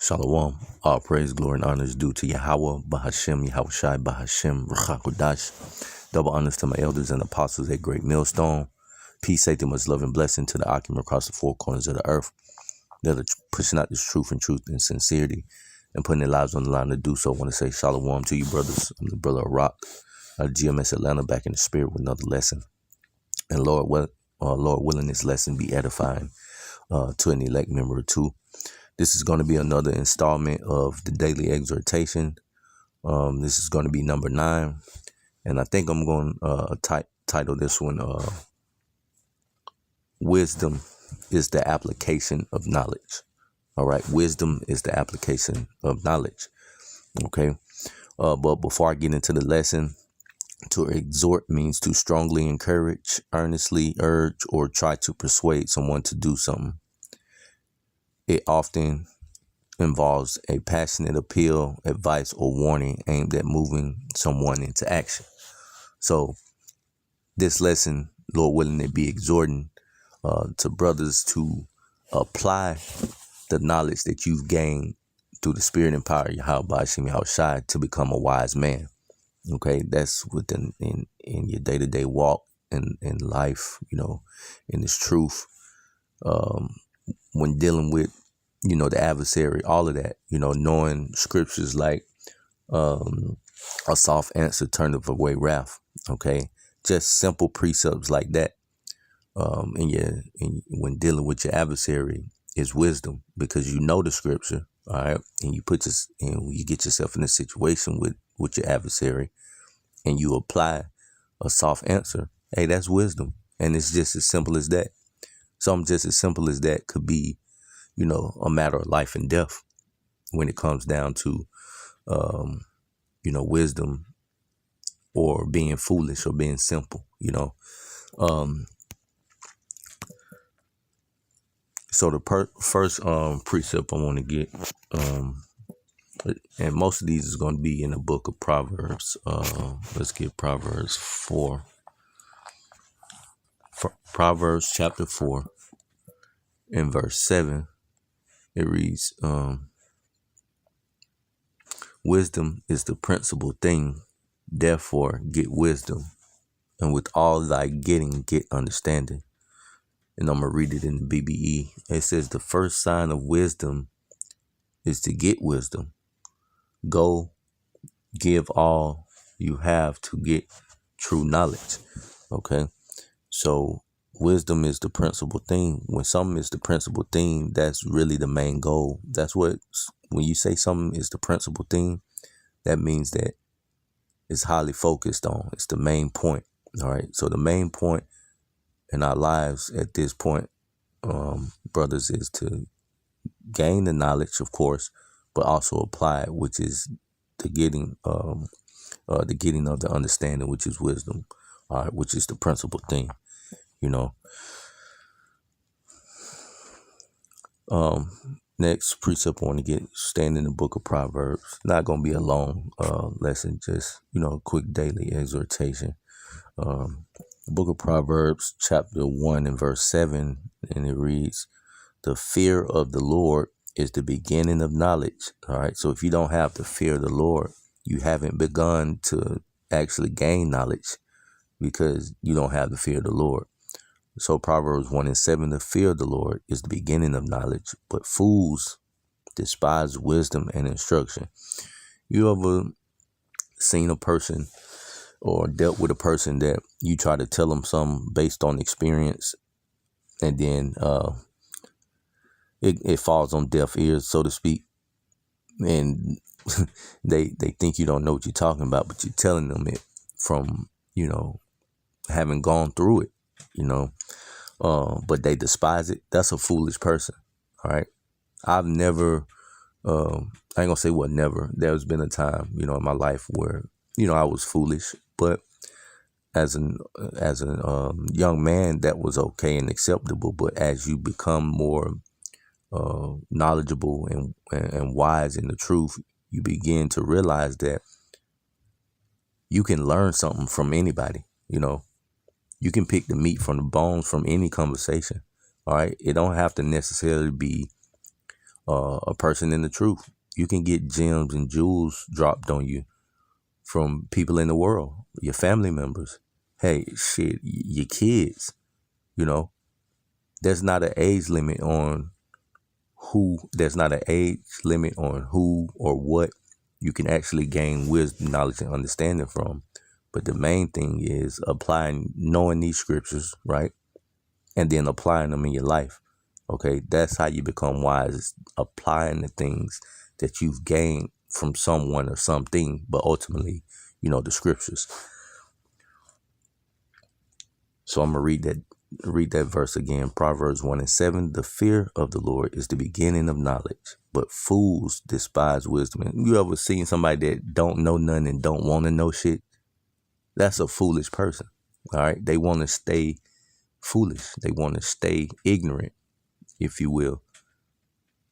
Shalom. All praise, glory, and honor is due to Yahweh, Bahashem, Yahushai, Bahashem, Ruchakodash. Double honors to my elders and apostles at Great Millstone. Peace, safety, much love, and blessing to the occupant across the four corners of the earth that are pushing out this truth and sincerity and putting their lives on the line to do so. I want to say Shalom to you, brothers. I'm the brother of Rock, GMS Atlanta, back in the spirit with another lesson. And Lord willing, this lesson be edifying to an elect member or two. This is going to be another installment of the daily exhortation. This is going to be number 9. And I think I'm going to title this one, Wisdom is the Application of Knowledge. All right. Wisdom is the application of knowledge. Okay. But before I get into the lesson, to exhort means to strongly encourage, earnestly urge, or try to persuade someone to do something. It often involves a passionate appeal, advice, or warning aimed at moving someone into action. So this lesson, Lord willing, it be exhorting to brothers to apply the knowledge that you've gained through the spirit and power of Yahweh Bashim Yahushai to become a wise man. Okay, that's within in your day-to-day walk in life, in this truth. When dealing with, the adversary, all of that, knowing scriptures like a soft answer turneth away wrath. Okay, just simple precepts like that. When dealing with your adversary is wisdom, because you know the scripture, all right, and you get yourself in a situation with your adversary, and you apply a soft answer. Hey, that's wisdom, and it's just as simple as that. Something just as simple as that could be, a matter of life and death when it comes down to, wisdom or being foolish or being simple, So the first precept I want to get, and most of these is going to be in the book of Proverbs. Let's get Proverbs 4. Proverbs chapter 4 in verse 7. It reads, wisdom is the principal thing. Therefore, get wisdom. And with all thy getting, get understanding. And I'm going to read it in the BBE. It says, the first sign of wisdom is to get wisdom. Go give all you have to get true knowledge. Okay. So wisdom is the principal thing. When something is the principal thing, that's really the main goal. That's when you say something is the principal thing, that means that it's highly focused on. It's the main point. All right. So the main point in our lives at this point, brothers, is to gain the knowledge, of course, but also apply it, which is the getting of the understanding, which is wisdom, all right, which is the principal thing, Next precept I want to get, stand in the book of Proverbs. Not going to be a long lesson, just, a quick daily exhortation. The book of Proverbs, chapter 1 and verse 7, and it reads, the fear of the Lord is the beginning of knowledge. All right. So if you don't have the fear of the Lord, you haven't begun to actually gain knowledge because you don't have the fear of the Lord. So Proverbs 1 and 7, the fear of the Lord is the beginning of knowledge, but fools despise wisdom and instruction. You ever seen a person or dealt with a person that you try to tell them something based on experience, and then it falls on deaf ears, so to speak, and they think you don't know what you're talking about, but you're telling them it from, having gone through it, but they despise it. That's a foolish person. All right. I've never, I ain't gonna say what never. There's been a time, in my life where, I was foolish, but as a young man, that was okay and acceptable. But as you become more knowledgeable and wise in the truth, you begin to realize that you can learn something from anybody. You can pick the meat from the bones from any conversation. All right. It don't have to necessarily be a person in the truth. You can get gems and jewels dropped on you from people in the world, your family members. Hey, shit, your kids, you know. There's not an age limit on there's not an age limit on who or what you can actually gain wisdom, knowledge, and understanding from. But the main thing is knowing these scriptures, right? And then applying them in your life. Okay, that's how you become wise, applying the things that you've gained from someone or something, but ultimately, the scriptures. So I'm going to read that verse again. Proverbs 1:7. The fear of the Lord is the beginning of knowledge, but fools despise wisdom. And you ever seen somebody that don't know nothing and don't want to know shit? That's a foolish person. All right. They want to stay foolish. They want to stay ignorant, if you will.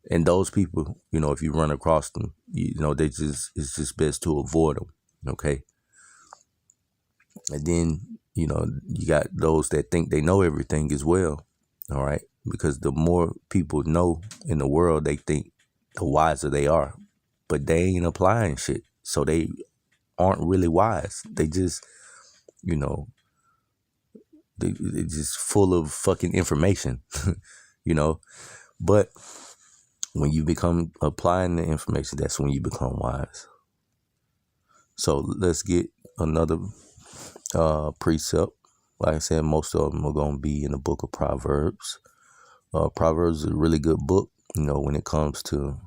And those people, if you run across them, it's just best to avoid them. Okay. And then, you got those that think they know everything as well. All right. Because the more people know in the world, they think the wiser they are. But they ain't applying shit. So they aren't really wise. They just, they're just full of fucking information, But when you become applying the information, that's when you become wise. So let's get another precept. Like I said, most of them are going to be in the book of Proverbs. Proverbs is a really good book, when it comes to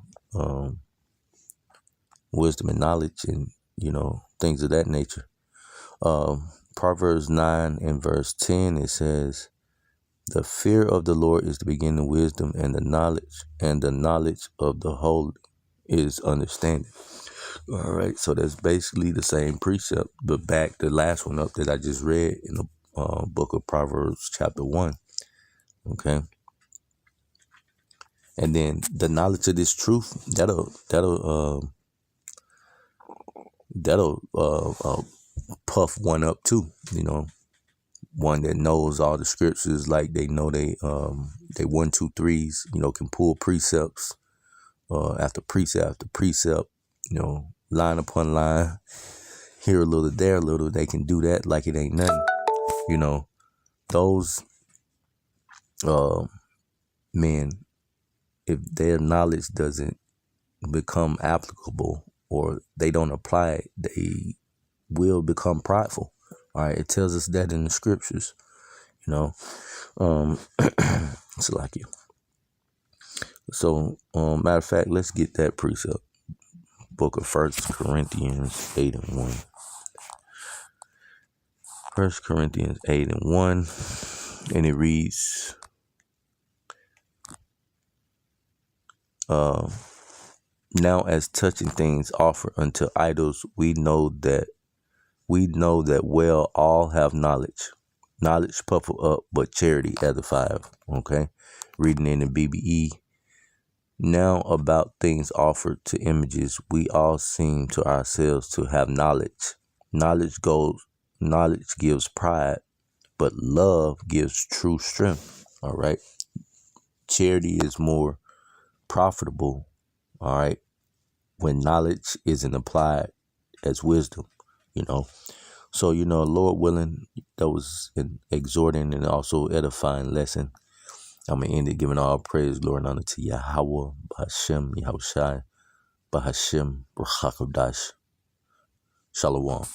wisdom and knowledge and, things of that nature. Proverbs 9 and verse 10, it says, the fear of the Lord is the beginning of wisdom, and the knowledge of the holy is understanding. All right, so that's basically the same precept, but back the last one up that I just read in the book of Proverbs chapter 1. Okay. And then the knowledge of this truth, that'll puff one up too, one that knows all the scriptures, like they know they 1, 2, 3s, can pull precepts after precept after precept, line upon line, here a little, there a little. They can do that like it ain't nothing. Those men, if their knowledge doesn't become applicable or they don't apply it, they will become prideful. All right, it tells us that in the scriptures, it's like you. So, matter of fact, let's get that precept. Book of 1 Corinthians 8 and 1. 1 Corinthians 8 and 1, and it reads, now as touching things offered unto idols, we know that well all have knowledge. Knowledge puffeth up, but charity edifieth. Okay, reading in the BBE. Now about things offered to images, we all seem to ourselves to have knowledge. Knowledge gives pride, but love gives true strength. All right. Charity is more profitable, all right, when knowledge isn't applied as wisdom, So, Lord willing, that was an exhorting and also edifying lesson. I'm going to end it giving all praise, glory, and honor to Yahweh, B'Hashem, Yahushai, B'Hashem, Ruach HaKodesh. Shalom.